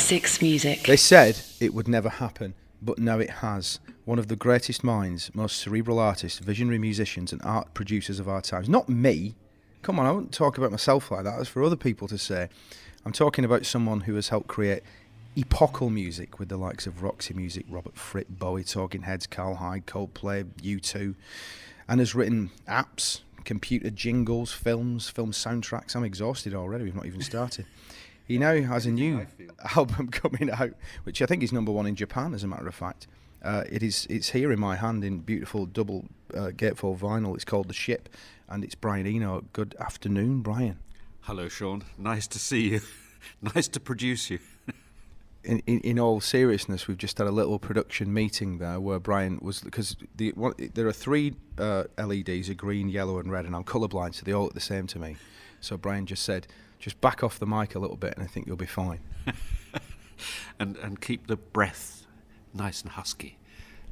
Six Music. They said it would never happen, but now it has. One of the greatest minds, most cerebral artists, visionary musicians and art producers of our times. Not me. Come on, I wouldn't talk about myself like that. That's for other people to say. I'm talking about someone who has helped create epochal music with the likes of Roxy Music, Robert Fripp, Bowie, Talking Heads, Carl Hyde, Coldplay, U2, and has written apps, computer jingles, film soundtracks. I'm exhausted already. We've not even started. He now has a new album coming out, which I think is number one in Japan, as a matter of fact. It's here in my hand in beautiful double gatefold vinyl. It's called The Ship, and it's Brian Eno. Good afternoon, Brian. Hello, Shaun. Nice to see you. Nice to produce you. In all seriousness, we've just had a little production meeting there where Brian was, because there are three LEDs, a green, yellow and red, and I'm colourblind, so they all look the same to me. So Brian just said, just back off the mic a little bit and I think you'll be fine. and keep the breath nice and husky.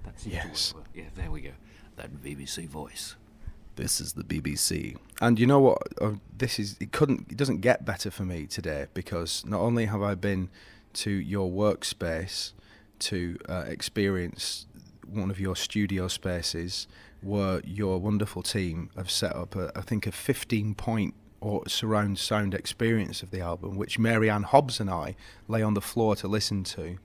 That's yes. Yeah, there we go. That BBC voice. This is the BBC. And you know what? It doesn't get better for me today, because not only have I been to your workspace to experience one of your studio spaces where your wonderful team have set up a 15-point or surround sound experience of the album, which Mary Ann Hobbs and I lay on the floor to listen to,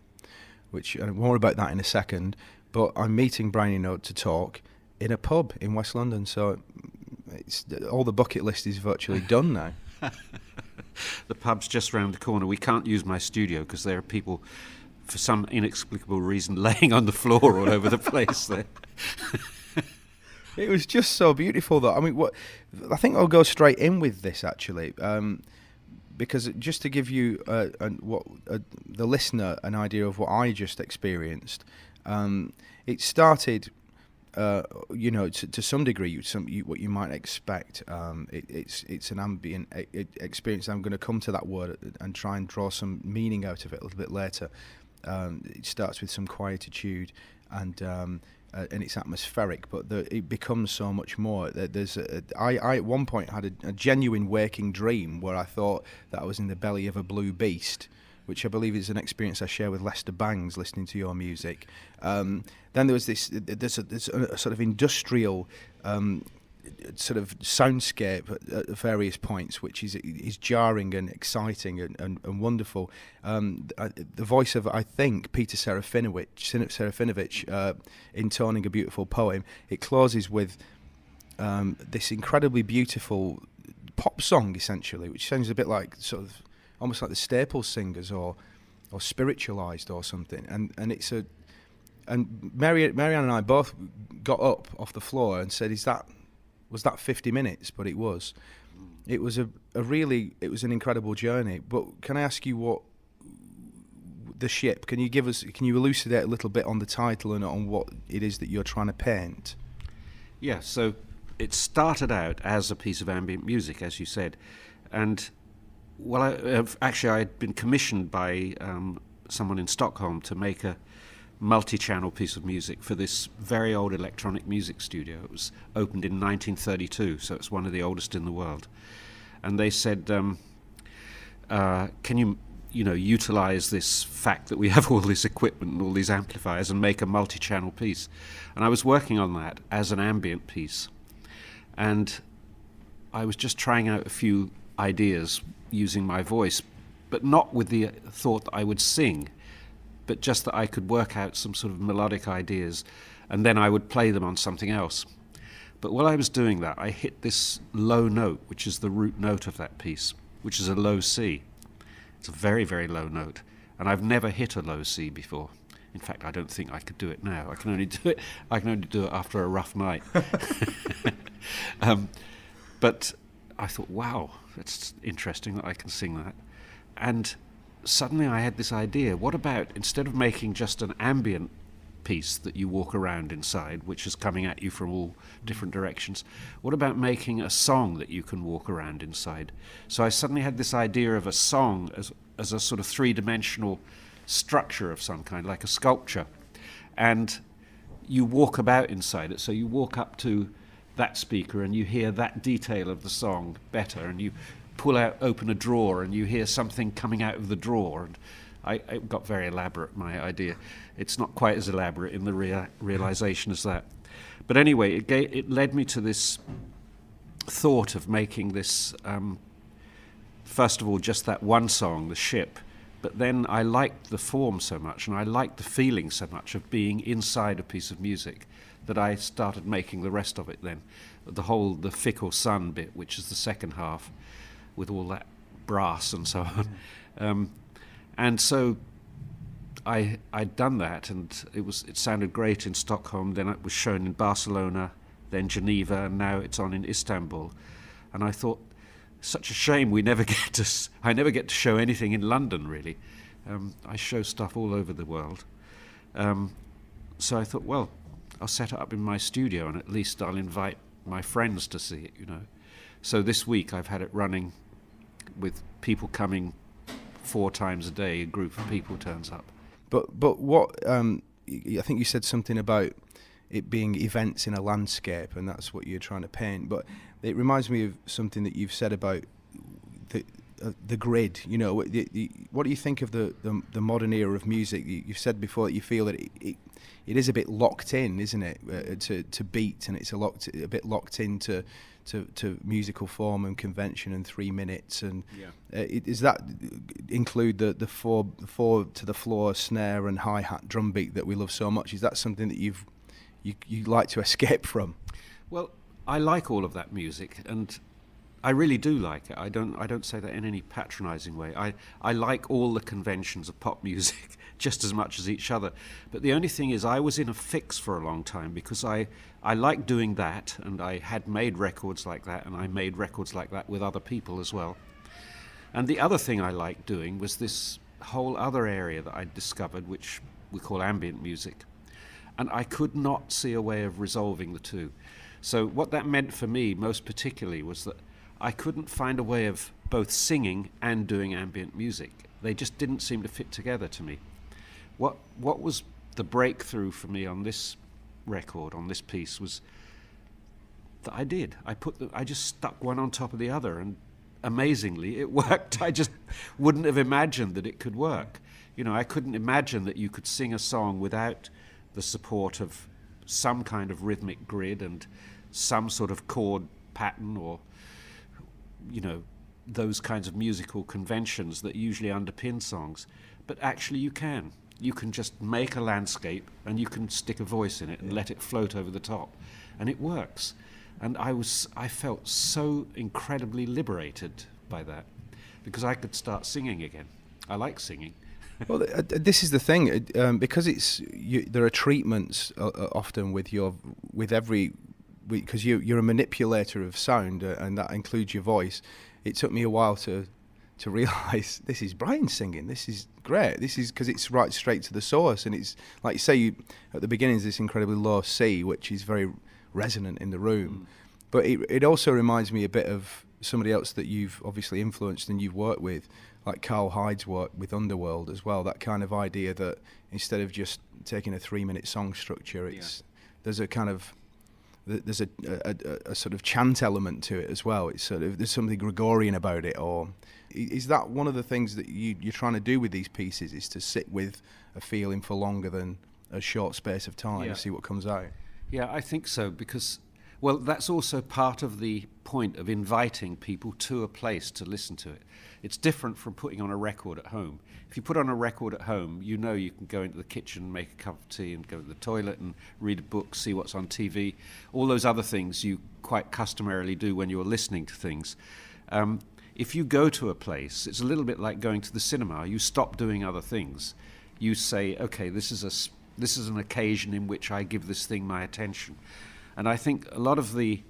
which more about that in a second. But I'm meeting Brian Eno to talk in a pub in West London, so all the bucket list is virtually done now. The pub's just round the corner. We can't use my studio because there are people, for some inexplicable reason, laying on the floor all over the place there. It was just so beautiful, though. I mean, I think I'll go straight in with this, actually, because just to give you the listener an idea of what I just experienced, it started, to some degree, what you might expect. It's an ambient experience. I'm going to come to that word and try and draw some meaning out of it a little bit later. It starts with some quietude and it's atmospheric, but it becomes so much more. I at one point had a genuine waking dream where I thought that I was in the belly of a blue beast, which I believe is an experience I share with Lester Bangs listening to your music. Then there was there's a sort of industrial sort of soundscape at various points, which is jarring and exciting and wonderful. The voice of, I think, Peter Serafinovich intoning a beautiful poem. It closes with this incredibly beautiful pop song, essentially, which sounds a bit like sort of almost like the Staples Singers or spiritualized or something. And Marianne and I both got up off the floor and said, was that 50 minutes? But it was. It was an incredible journey. But can I ask you what The Ship, can you elucidate a little bit on the title and on what it is that you're trying to paint? Yeah, so it started out as a piece of ambient music, as you said. And I'd been commissioned by someone in Stockholm to make a multi-channel piece of music for this very old electronic music studio. It was opened in 1932, so it's one of the oldest in the world. And they said, can you utilize this fact that we have all this equipment and all these amplifiers and make a multi-channel piece? And I was working on that as an ambient piece. And I was just trying out a few ideas using my voice, but not with the thought that I would sing, but just that I could work out some sort of melodic ideas, and then I would play them on something else. But while I was doing that, I hit this low note, which is the root note of that piece, which is a low C. It's a very, very low note, and I've never hit a low C before. In fact, I don't think I could do it now. I can only do it after a rough night. But I thought, wow, that's interesting that I can sing that. And suddenly I had this idea, what about, instead of making just an ambient piece that you walk around inside, which is coming at you from all different directions, what about making a song that you can walk around inside? So I suddenly had this idea of a song as a sort of three-dimensional structure of some kind, like a sculpture. And you walk about inside it, so you walk up to that speaker and you hear that detail of the song better, and you open a drawer and you hear something coming out of the drawer, It got very elaborate, my idea. It's not quite as elaborate in the realization as that. But anyway, it led me to this thought of making this, first of all, just that one song, The Ship. But then I liked the form so much, and I liked the feeling so much of being inside a piece of music, that I started making the rest of it then. The Fickle Sun bit, which is the second half, with all that brass and so on. And so I'd done that, and it sounded great in Stockholm, then it was shown in Barcelona, then Geneva, and now it's on in Istanbul. And I thought, such a shame I never get to show anything in London, really. I show stuff all over the world. So I thought, well, I'll set it up in my studio, and at least I'll invite my friends to see it, So this week I've had it running with people coming 4 times a day. A group of people turns up. But what I think you said something about it being events in a landscape, and that's what you're trying to paint. But it reminds me of something that you've said about the grid. What do you think of the modern era of music? You've said before that you feel that it is a bit locked in, isn't it, to beat, and it's a bit locked into to musical form and convention and 3 minutes, and does that include the four to the floor snare and hi-hat drum beat that we love so much? Is that something that you like to escape from? Well, I like all of that music, and I really do like it. I don't say that in any patronizing way. I like all the conventions of pop music just as much as each other. But the only thing is, I was in a fix for a long time, because I like doing that, and I had made records like that, and I made records like that with other people as well. And the other thing I liked doing was this whole other area that I discovered, which we call ambient music. And I could not see a way of resolving the two. So what that meant for me most particularly was that I couldn't find a way of both singing and doing ambient music. They just didn't seem to fit together to me. What was the breakthrough for me on this record, on this piece, was that I did. I just stuck one on top of the other, and amazingly it worked. I just wouldn't have imagined that it could work. I couldn't imagine that you could sing a song without the support of some kind of rhythmic grid and some sort of chord pattern, or those kinds of musical conventions that usually underpin songs. But actually you can just make a landscape, and you can stick a voice in it and let it float over the top, and it works. And I felt so incredibly liberated by that, because I could start singing again. I like singing. Well, this is the thing, because there are treatments often with every, because you're a manipulator of sound, and that includes your voice. It took me a while to realise this is Brian singing. This is great. This is because it's right straight to the source, and it's like you say, at the beginning is this incredibly low C, which is very resonant in the room. But it also reminds me a bit of somebody else that you've obviously influenced and you've worked with, like Carl Hyde's work with Underworld as well. That kind of idea that instead of just taking a 3-minute song structure, there's a kind of there's a sort of chant element to it as well. It's sort of, there's something Gregorian about it. Or is that one of the things that you're trying to do with these pieces, is to sit with a feeling for longer than a short space of time and see what comes out? Yeah, I think so, because, well, that's also part of the point of inviting people to a place to listen to it. It's different from putting on a record at home. If you put on a record at home, you can go into the kitchen, make a cup of tea, and go to the toilet and read a book, see what's on TV, all those other things you quite customarily do when you're listening to things. If you go to a place, it's a little bit like going to the cinema. You stop doing other things. You say, okay, this is an occasion in which I give this thing my attention. And I think a lot of the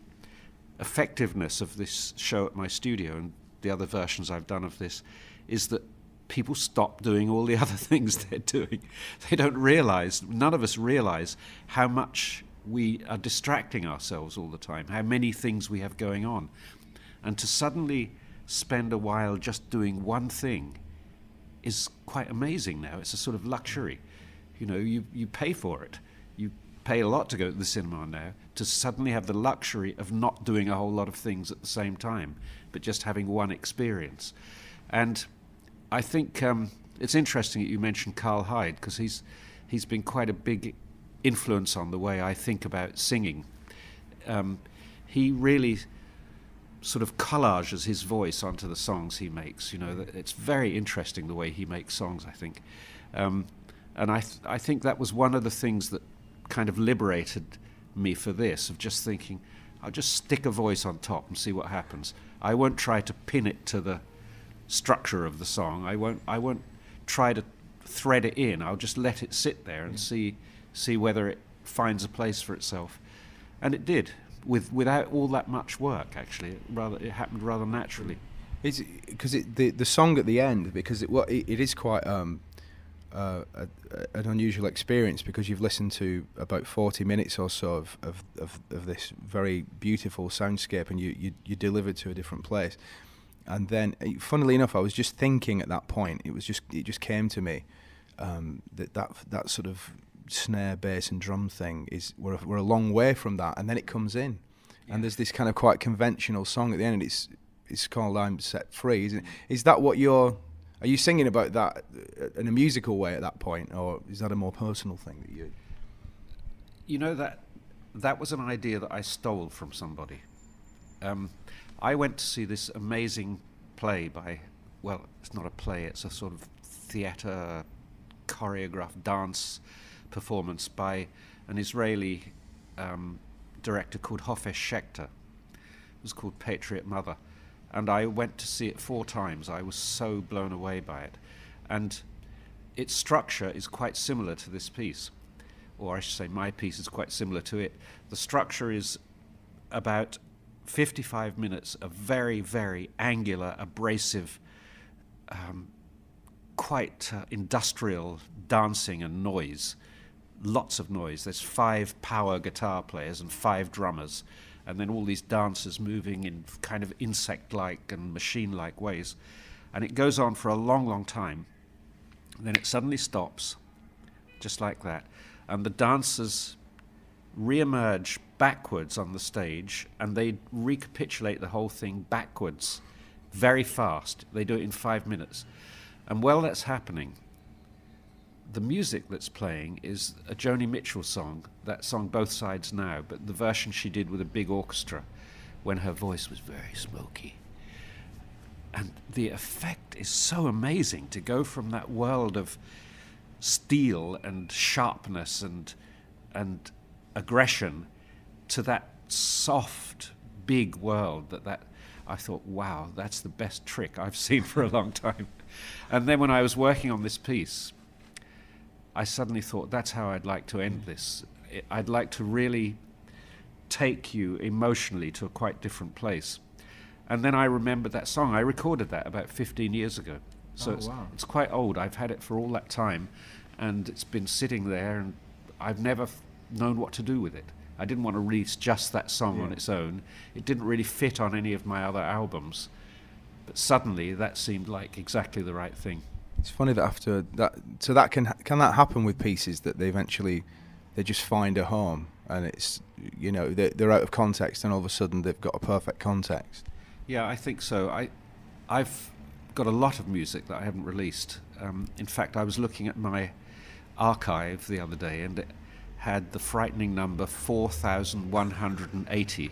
effectiveness of this show at my studio, and the other versions I've done of this, is that people stop doing all the other things they're doing. They don't realize, none of us realize how much we are distracting ourselves all the time, how many things we have going on. And to suddenly spend a while just doing one thing is quite amazing now. It's a sort of luxury. You pay for it. You pay a lot to go to the cinema now, to suddenly have the luxury of not doing a whole lot of things at the same time, but just having one experience. And I think it's interesting that you mentioned Carl Hyde, because he's been quite a big influence on the way I think about singing. He really sort of collages his voice onto the songs he makes. It's very interesting the way he makes songs, I think. And I think that was one of the things that kind of liberated me for this, of just thinking, I'll just stick a voice on top and see what happens. I won't try to pin it to the structure of the song. I won't try to thread it in. I'll just let it sit there and see whether it finds a place for itself. And it did, without all that much work. Actually, it happened rather naturally. Because the song at the end, because it is quite an unusual experience, because you've listened to about 40 minutes or so of this very beautiful soundscape, and you delivered to a different place. And then, funnily enough, I was just thinking at that point, it just came to me that sort of snare, bass, and drum thing we're a long way from that, and then it comes in, and there's this kind of quite conventional song at the end, and it's called "I'm Set Free." Is that what are you singing about that in a musical way at that point, or is that a more personal thing that you? That was an idea that I stole from somebody. I went to see this amazing play it's not a play, it's a sort of theatre choreographed dance performance by an Israeli director called Hofesh Shechter. It was called Patriot Mother. And I went to see it 4 times. I was so blown away by it. And its structure is quite similar to this piece. Or I should say my piece is quite similar to it. The structure is about 55 minutes of very, very angular, abrasive, quite industrial dancing and noise. Lots of noise. There's 5 power guitar players and 5 drummers, and then all these dancers moving in kind of insect-like and machine-like ways. And it goes on for a long, long time. And then it suddenly stops, just like that. And the dancers re-emerge backwards on the stage, and they recapitulate the whole thing backwards very fast. They do it in 5 minutes. And while that's happening, the music that's playing is a Joni Mitchell song, that song Both Sides Now, but the version she did with a big orchestra when her voice was very smoky. And the effect is so amazing to go from that world of steel and sharpness and aggression to that soft, big world that I thought, wow, that's the best trick I've seen for a long time. And then when I was working on this piece, I suddenly thought, that's how I'd like to end this. I'd like to really take you emotionally to a quite different place. And then I remembered that song. I recorded that about 15 years ago. So it's quite old. I've had it for all that time, and it's been sitting there, and I've never known what to do with it. I didn't want to release just that song on its own. It didn't really fit on any of my other albums. But suddenly that seemed like exactly the right thing. It's funny that after that, so that can that happen with pieces, that they just find a home, and it's, they're out of context, and all of a sudden they've got a perfect context. Yeah, I think so. I've got a lot of music that I haven't released. In fact, I was looking at my archive the other day, and it had the frightening number 4,180.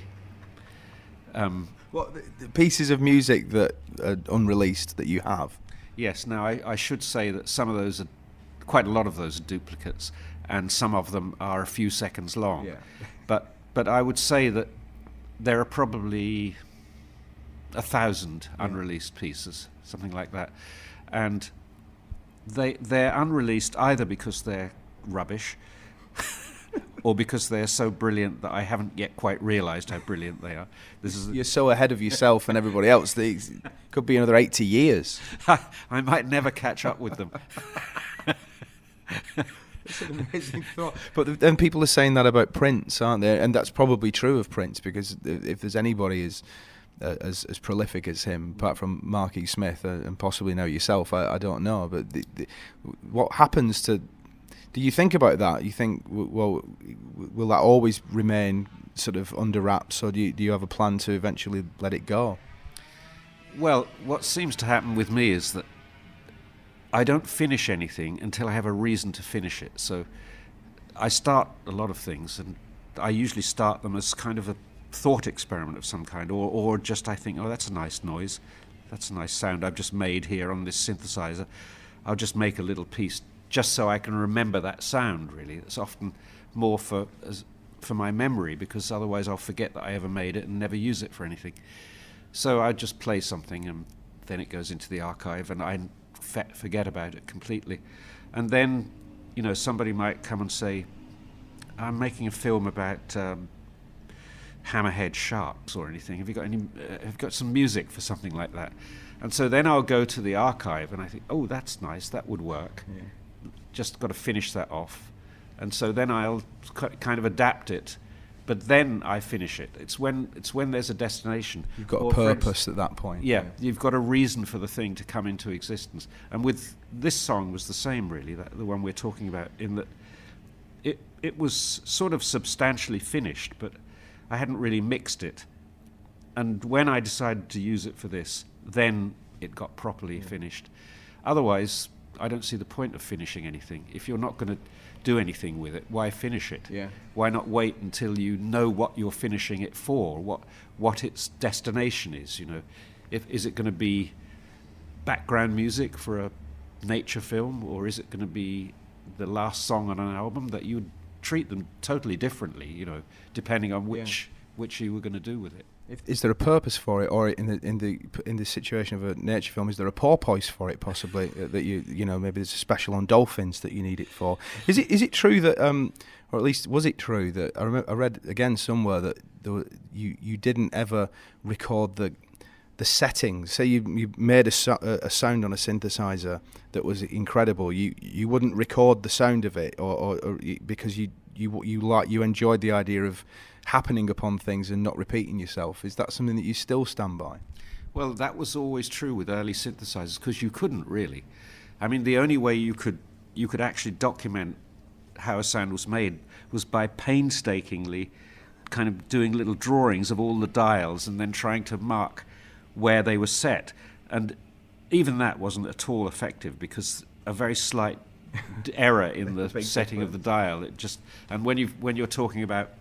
The pieces of music that are unreleased that you have? Yes. Now, I should say that some of those quite a lot of those are duplicates, and some of them are a few seconds long. Yeah. But I would say that there are probably 1,000 unreleased pieces, something like that, and they're unreleased either because they're rubbish or because they're so brilliant that I haven't yet quite realised how brilliant they are. You're so ahead of yourself and everybody else. It could be another 80 years. I might never catch up with them. It's an amazing thought. But then people are saying that about Prince, aren't they? And that's probably true of Prince, because if there's anybody as prolific as him, apart from Mark E. Smith and possibly now yourself, I don't know. But what happens to... Do you think about that? You think, well, will that always remain sort of under wraps, or do you have a plan to eventually let it go? Well, what seems to happen with me is that I don't finish anything until I have a reason to finish it. So I start a lot of things, and I usually start them as kind of a thought experiment of some kind, or just I think, oh, that's a nice noise, that's a nice sound I've just made here on this synthesizer. I'll just make a little piece just so I can remember that sound, really. It's often more for my memory, because otherwise I'll forget that I ever made it and never use it for anything. So I just play something, and then it goes into the archive, and I forget about it completely. And then, somebody might come and say, I'm making a film about hammerhead sharks or anything. Have you got some music for something like that? And so then I'll go to the archive, and I think, oh, that's nice, that would work. Yeah. Just got to finish that off. And so then I'll kind of adapt it, but then I finish it. It's when there's a destination. You've got a purpose at that point. Yeah, you've got a reason for the thing to come into existence. And with this song was the same, really, the one we're talking about, in that it was sort of substantially finished, but I hadn't really mixed it. And when I decided to use it for this, then it got properly finished. Otherwise, I don't see the point of finishing anything. If you're not going to do anything with it, why finish it? Yeah. Why not wait until you know what you're finishing it for, what its destination is? Is it going to be background music for a nature film, or is it going to be the last song on an album? That you would treat them totally differently, depending on which you were going to do with it. Is there a purpose for it, or in the situation of a nature film, is there a porpoise for it possibly that maybe there's a special on dolphins that you need it for? Is it true that, or at least was it true that I read again somewhere that you didn't ever record the settings? Say you made a sound on a synthesizer that was incredible. You wouldn't record the sound of it, or because you enjoyed the idea of happening upon things and not repeating yourself. Is that something that you still stand by? Well, that was always true with early synthesizers, because you couldn't really. I mean, the only way you could actually document how a sound was made was by painstakingly kind of doing little drawings of all the dials and then trying to mark where they were set. And even that wasn't at all effective, because a very slight error in the setting of the dial, and when you're talking about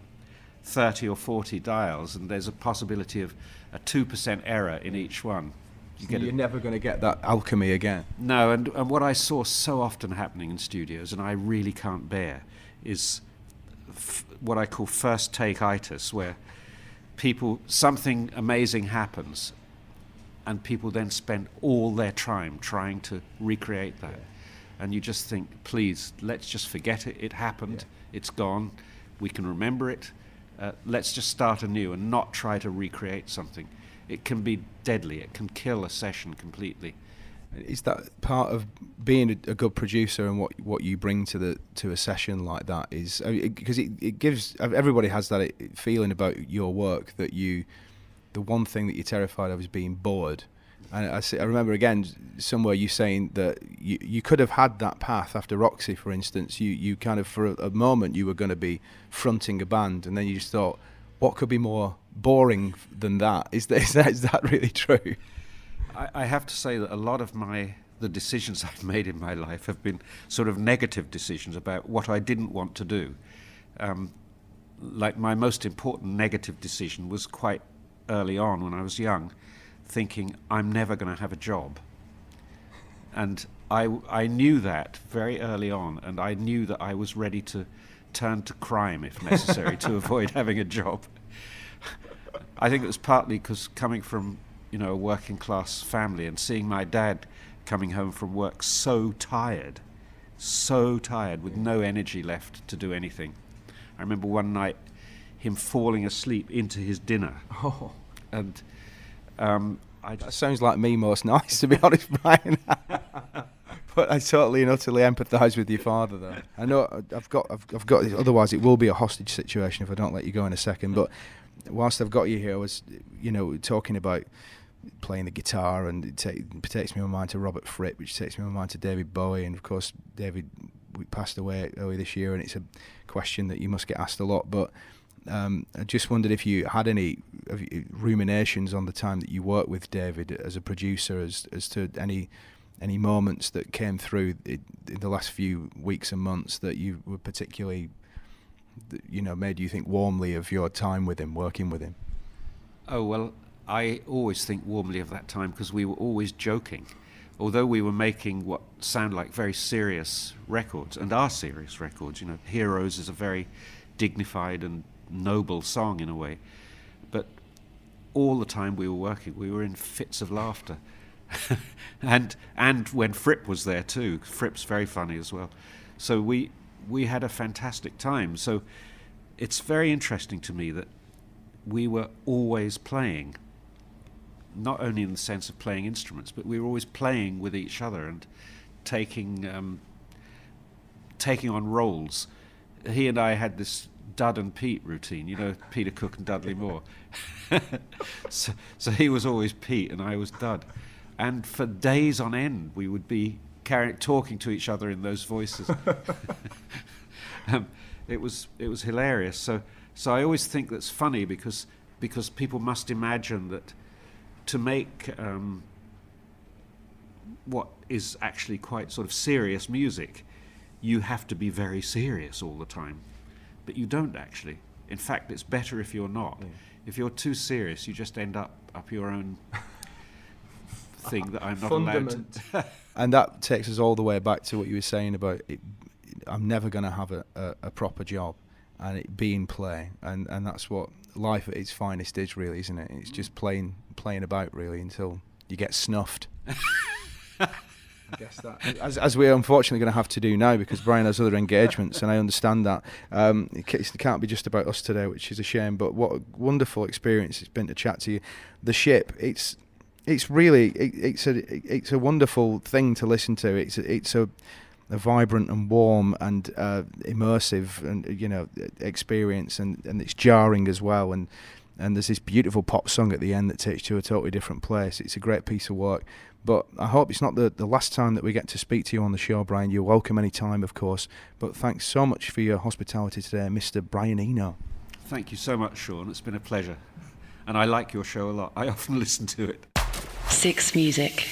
30 or 40 dials, and there's a possibility of a 2% error in each one, you're never going to get that alchemy again. No, and what I saw so often happening in studios, and I really can't bear, is what I call first take-itis, where something amazing happens, and people then spend all their time trying to recreate that. Yeah. And you just think, please, let's just forget it. It happened. Yeah. It's gone. We can remember it. Let's just start anew and not try to recreate something. It can be deadly. It can kill a session completely. Is that part of being a good producer, and what you bring to a session like that? Is because it gives, everybody has that feeling about your work, that the one thing that you're terrified of is being bored. And I remember again somewhere you saying that you could have had that path after Roxy, for instance. You kind of, for a moment, you were going to be fronting a band, and then you just thought, what could be more boring than that? Is that really true? I have to say that a lot of the decisions I've made in my life have been sort of negative decisions about what I didn't want to do. Like my most important negative decision was quite early on when I was young, thinking I'm never going to have a job. And I knew that very early on, and I knew that I was ready to turn to crime if necessary to avoid having a job. I think it was partly because coming from a working class family and seeing my dad coming home from work so tired with no energy left to do anything. I remember one night him falling asleep into his dinner. Oh. And that sounds like me most nights, to be honest, Brian. But I totally and utterly empathise with your father, though. I know I've got. Otherwise, it will be a hostage situation if I don't let you go in a second. But whilst I've got you here, I was, talking about playing the guitar, and it takes me on my mind to Robert Fripp, which takes me on my mind to David Bowie, and of course David passed away early this year, and it's a question that you must get asked a lot. But I just wondered if you had any ruminations on the time that you worked with David as a producer, as to any any moments that came through in the last few weeks and months that you were particularly, made you think warmly of your time with him, working with him? Oh, well, I always think warmly of that time because we were always joking. Although we were making what sound like very serious records, and are serious records, Heroes is a very dignified and noble song in a way, but all the time we were working, we were in fits of laughter. and when Fripp was there too, Fripp's very funny as well. So we had a fantastic time. So it's very interesting to me that we were always playing, not only in the sense of playing instruments, but we were always playing with each other and taking on roles. He and I had this Dud and Pete routine, Peter Cook and Dudley Moore. so he was always Pete and I was Dud. And for days on end, we would be talking to each other in those voices. It was hilarious. So I always think that's funny because people must imagine that to make what is actually quite sort of serious music, you have to be very serious all the time. But you don't actually. In fact, it's better if you're not. Yeah. If you're too serious, you just end up your own thing that I'm not allowed to. And that takes us all the way back to what you were saying about it. I'm never going to have a proper job, and it being play, and that's what life at its finest is, really, isn't it? It's just playing about, really, until you get snuffed. I guess that, as we're unfortunately going to have to do now, because Brian has other engagements, and I understand that. It can't be just about us today, which is a shame. But what a wonderful experience it's been to chat to you. The Ship, it's really it's a wonderful thing to listen to. It's a vibrant and warm and immersive and experience, and it's jarring as well. And there's this beautiful pop song at the end that takes you to a totally different place. It's a great piece of work. But I hope it's not the last time that we get to speak to you on the show, Brian. You're welcome any time, of course. But thanks so much for your hospitality today, Mr. Brian Eno. Thank you so much, Shaun. It's been a pleasure. And I like your show a lot. I often listen to it. Six Music.